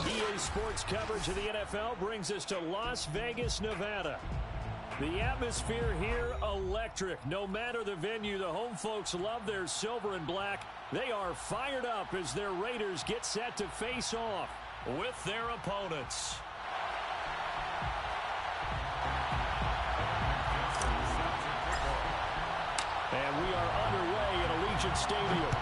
EA Sports coverage of the NFL brings us to Las Vegas, Nevada. The atmosphere here, electric. No matter the venue, the home folks love their silver and black. They are fired up as their Raiders get set to face off with their opponents. And we are underway at Allegiant Stadium.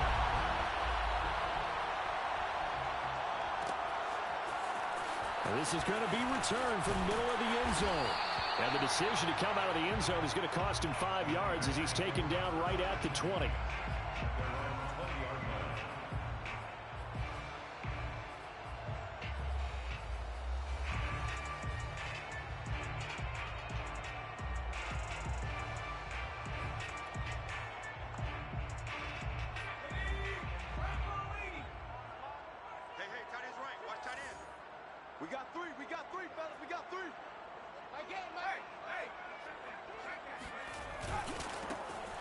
And this is going to be returned from the middle of the end zone. And the decision to come out of the end zone is going to cost him 5 yards as he's taken down right at the 20.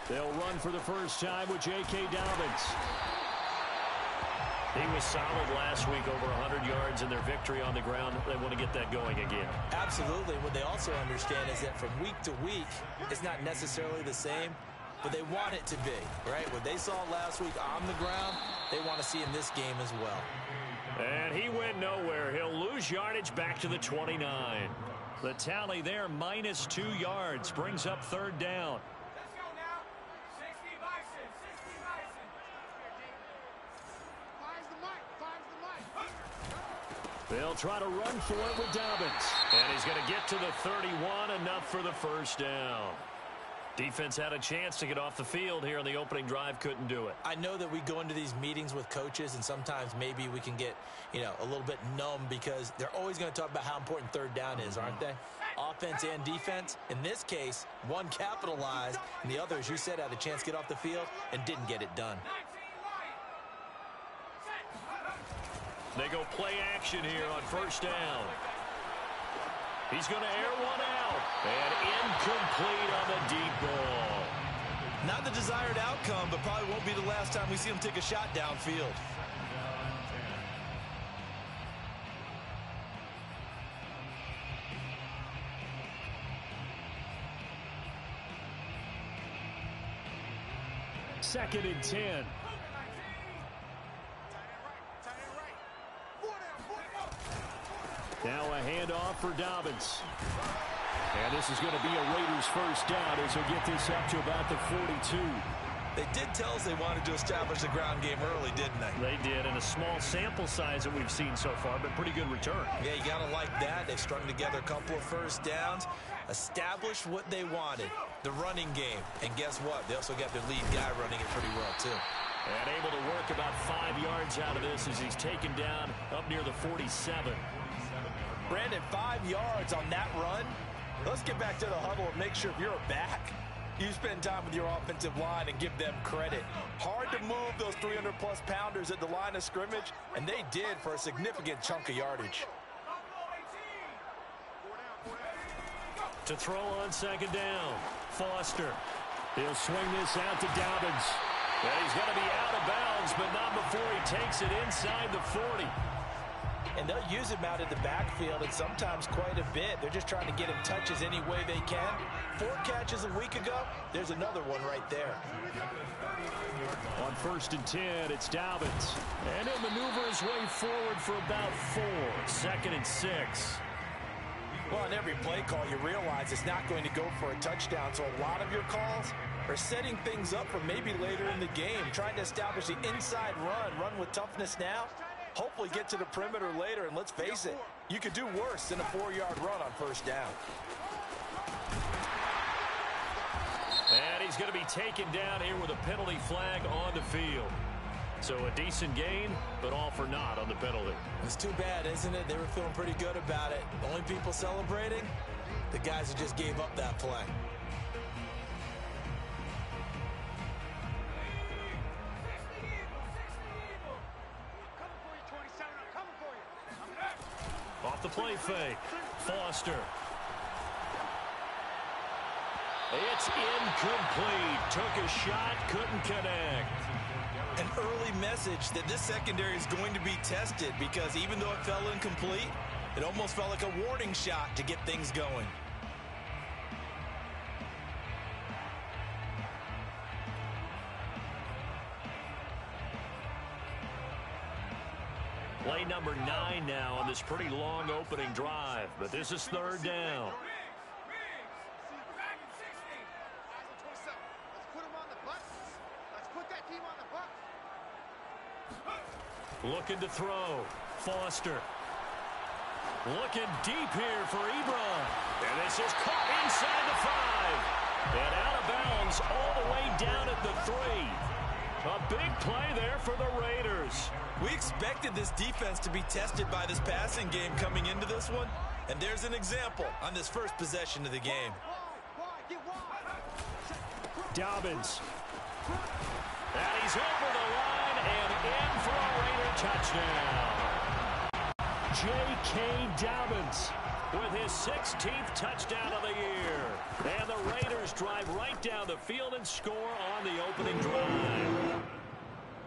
They'll run for the first time with J.K. Dobbins. He was solid last week, over 100 yards in their victory on the ground. They want to get that going again. Absolutely. What they also understand is that from week to week, it's not necessarily the same, but they want it to be, right? What they saw last week on the ground, they want to see in this game as well. And he went nowhere. He'll lose yardage back to the 29. The tally there, minus 2 yards, brings up third down. They'll try to run for it with Dobbins. And he's going to get to the 31, enough for the first down. Defense had a chance to get off the field here on the opening drive, couldn't do it. I know that we go into these meetings with coaches, and sometimes maybe we can get, a little bit numb because they're always going to talk about how important third down is, aren't they? Offense and defense. In this case, one capitalized, and the other, as you said, had a chance to get off the field and didn't get it done. They go play action here on first down. He's going to air one out. And incomplete on the deep ball. Not the desired outcome, but probably won't be the last time we see him take a shot downfield. Second and 10. Now a handoff for Dobbins. And this is going to be a Raiders first down as he'll get this up to about the 42. They did tell us they wanted to establish the ground game early, didn't they? They did, and a small sample size that we've seen so far, but pretty good return. Yeah, you got to like that. They've strung together a couple of first downs, established what they wanted, the running game. And guess what? They also got their lead guy running it pretty well, too. And able to work about 5 yards out of this as he's taken down up near the 47. Brandon, 5 yards on that run. Let's get back to the huddle and make sure if you're a back, you spend time with your offensive line and give them credit. Hard to move those 300-plus pounders at the line of scrimmage, and they did for a significant chunk of yardage. To throw on second down, Foster. He'll swing this out to Dobbins. And he's going to be out of bounds, but not before he takes it inside the 40. And they'll use him out in the backfield, and sometimes quite a bit. They're just trying to get him touches any way they can. 4 catches a week ago. There's another one right there. On first and 10, it's Dobbins. And he'll maneuver his way forward for about 4. Second and 6. Well, on every play call, you realize it's not going to go for a touchdown. So a lot of your calls are setting things up for maybe later in the game, trying to establish the inside run with toughness now. Hopefully get to the perimeter later, and let's face it, you could do worse than a 4-yard run on first down. And he's going to be taken down here with a penalty flag on the field. So a decent gain, but all for naught on the penalty. It's too bad, isn't it? They were feeling pretty good about it. The only people celebrating, the guys who just gave up that play. Off the play fake, Foster. It's incomplete. Took a shot, couldn't connect. An early message that this secondary is going to be tested, because even though it fell incomplete, it almost felt like a warning shot to get things going. Play number 9 now on this pretty long opening drive, but this is third down. Looking to throw. Foster. Looking deep here for Ebron. And this is caught inside the 5. And out of bounds all the way down at the 3. A big play there for the Raiders. We expected this defense to be tested by this passing game coming into this one. And there's an example on this first possession of the game. Dobbins. And he's over the line and in for a Raider touchdown. J.K. Dobbins with his 16th touchdown of the year. And the Raiders drive right down the field and score on the opening drive.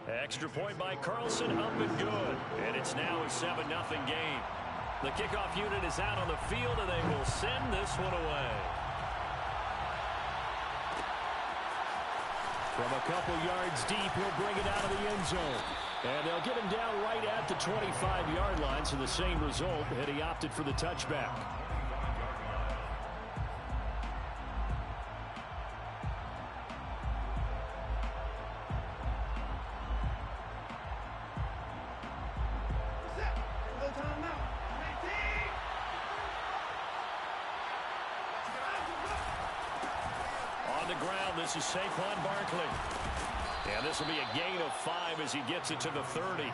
Extra point by Carlson, up and good. And it's now a 7-0 game. The kickoff unit is out on the field, and they will send this one away. From a couple yards deep, he'll bring it out of the end zone. And they'll get him down right at the 25-yard line, so the same result, and he opted for the touchback. On the ground, this is Saquon Barkley. And this will be a gain of 5 as he gets it to the 30.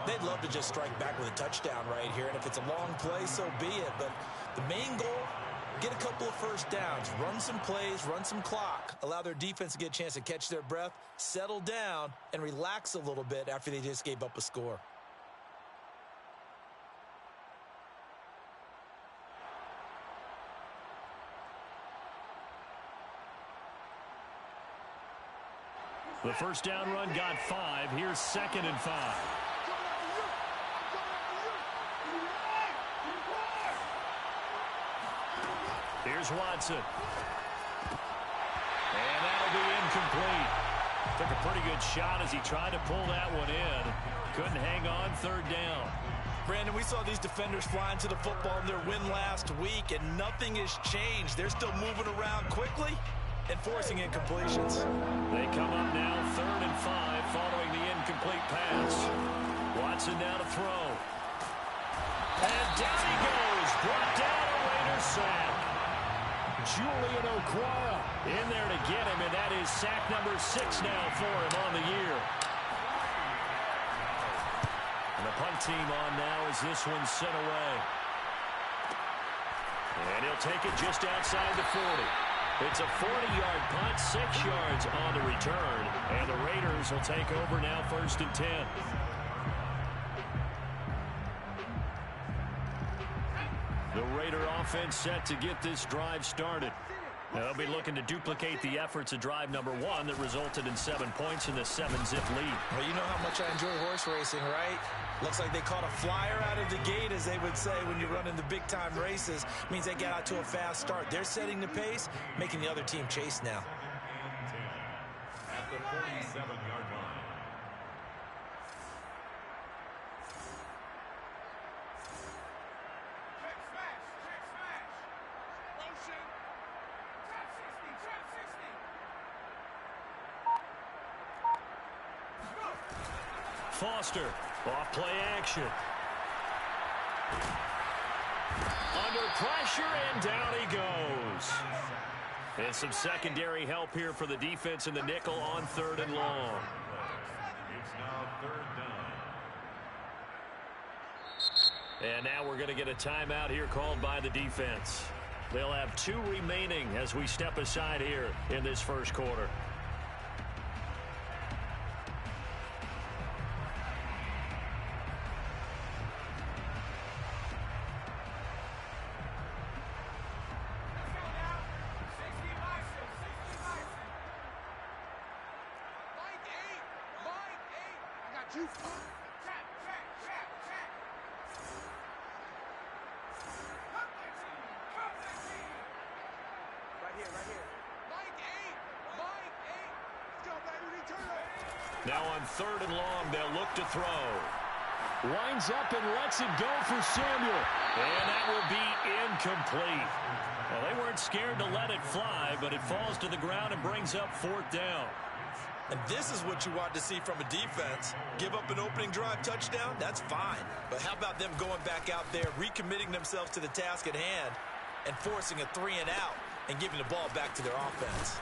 They'd love to just strike back with a touchdown right here. And if it's a long play, so be it. But the main goal, get a couple of first downs, run some plays, run some clock, allow their defense to get a chance to catch their breath, settle down, and relax a little bit after they just gave up a score. The first down run got 5. Here's 2nd and 5. Here's Watson. And that'll be incomplete. Took a pretty good shot as he tried to pull that one in. Couldn't hang on, 3rd down. Brandon, we saw these defenders flying to the football in their win last week, and nothing has changed. They're still moving around quickly and forcing incompletions. They come up now 3rd and 5 following the incomplete pass. Watson now to throw. And down he goes. Brought down a Raiders sack. Julian Okwara in there to get him, and that is sack number 6 now for him on the year. And the punt team on now as this one's sent away. And he'll take it just outside the 40. It's a 40-yard punt, 6 yards on the return, and the Raiders will take over now 1st and 10. The Raider offense set to get this drive started. They'll be looking to duplicate the efforts of drive number 1 that resulted in 7 points in the 7-zip lead. Well, you know how much I enjoy horse racing, right? Looks like they caught a flyer out of the gate, as they would say when you're running the big-time races. Means they get out to a fast start. They're setting the pace, making the other team chase now. At the 47-yard line. Check smash, check smash. Motion. Trap 60, trap 60. Foster, off play action. Under pressure, and down he goes. And some secondary help here for the defense in the nickel on 3rd and long. It's now 3rd down. And now we're going to get a timeout here called by the defense. They'll have 2 remaining as we step aside here in this first quarter. got you. Trap, trap, trap, trap. Right here, right here. Mike 8. Mike 8. Let's go, baby. Return it. Now on 3rd and long, they'll look to throw. Winds up and lets it go for Samuel. And that will be incomplete. Well, they weren't scared to let it fly, but it falls to the ground and brings up 4th down. And this is what you want to see from a defense. Give up an opening drive touchdown, that's fine. But how about them going back out there, recommitting themselves to the task at hand, and forcing a 3 and out and giving the ball back to their offense.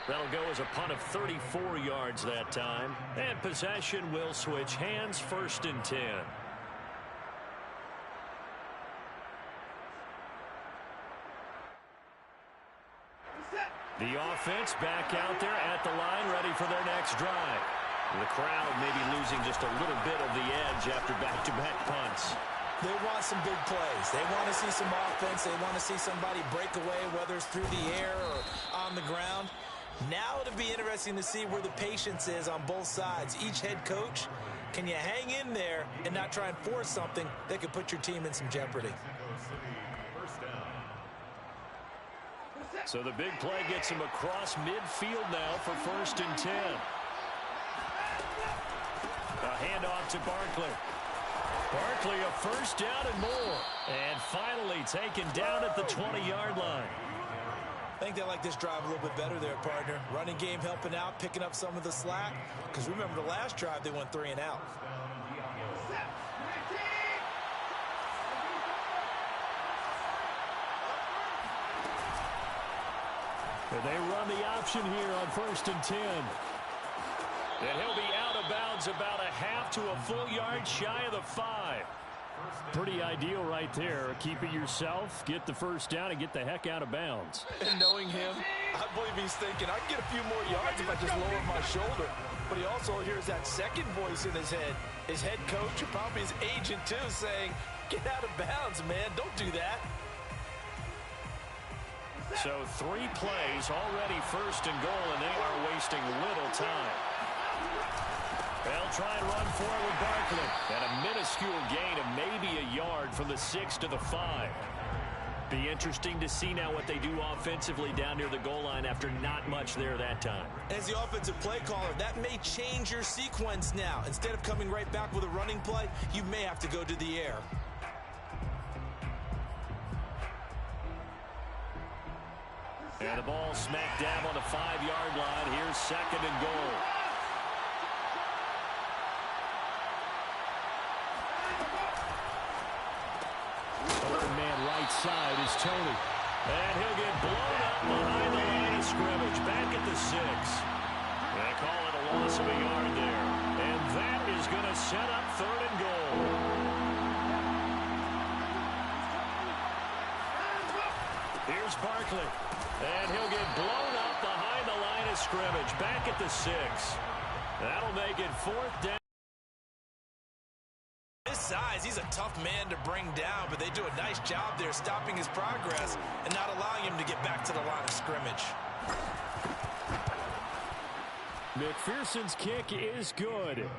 That'll go as a punt of 34 yards that time. And possession will switch hands, 1st and 10. The offense back out there at the line, ready for their next drive. The crowd maybe losing just a little bit of the edge after back-to-back punts. They want some big plays. They want to see some offense. They want to see somebody break away, whether it's through the air or on the ground. Now it'll be interesting to see where the patience is on both sides. Each head coach, can you hang in there and not try and force something that could put your team in some jeopardy? So the big play gets him across midfield now for 1st and 10. A handoff to Barkley. Barkley a 1st down and more. And finally taken down at the 20-yard line. I think they like this drive a little bit better there, partner. Running game helping out, picking up some of the slack. Because remember the last drive, they went 3 and out. And they run the option here on 1st and 10. And he'll be out of bounds about a half to a full yard shy of the 5. Pretty ideal right there. Keep it yourself, get the 1st down, and get the heck out of bounds. And knowing him, I believe he's thinking, I can get a few more yards if I just lower my shoulder. But he also hears that second voice in his head. His head coach, or probably his agent too, saying, get out of bounds, man. Don't do that. So 3 plays, already 1st and goal, and they are wasting little time. They'll try and run for it with Barkley. And a minuscule gain of maybe a yard from the 6 to the 5. Be interesting to see now what they do offensively down near the goal line after not much there that time. As the offensive play caller, that may change your sequence now. Instead of coming right back with a running play, you may have to go to the air. And the ball smack dab on the 5-yard line. Here's 2nd and goal. Right side is Tony. And he'll get blown up behind the line of scrimmage. Back at the 6. They call it a loss of a yard there. And that is going to set up 3rd and goal. Here's Barkley. And he'll get blown up behind the line of scrimmage. Back at the 6. That'll make it 4th down. His size, he's a tough man to bring down, but they do a nice job there stopping his progress and not allowing him to get back to the line of scrimmage. McPherson's kick is good.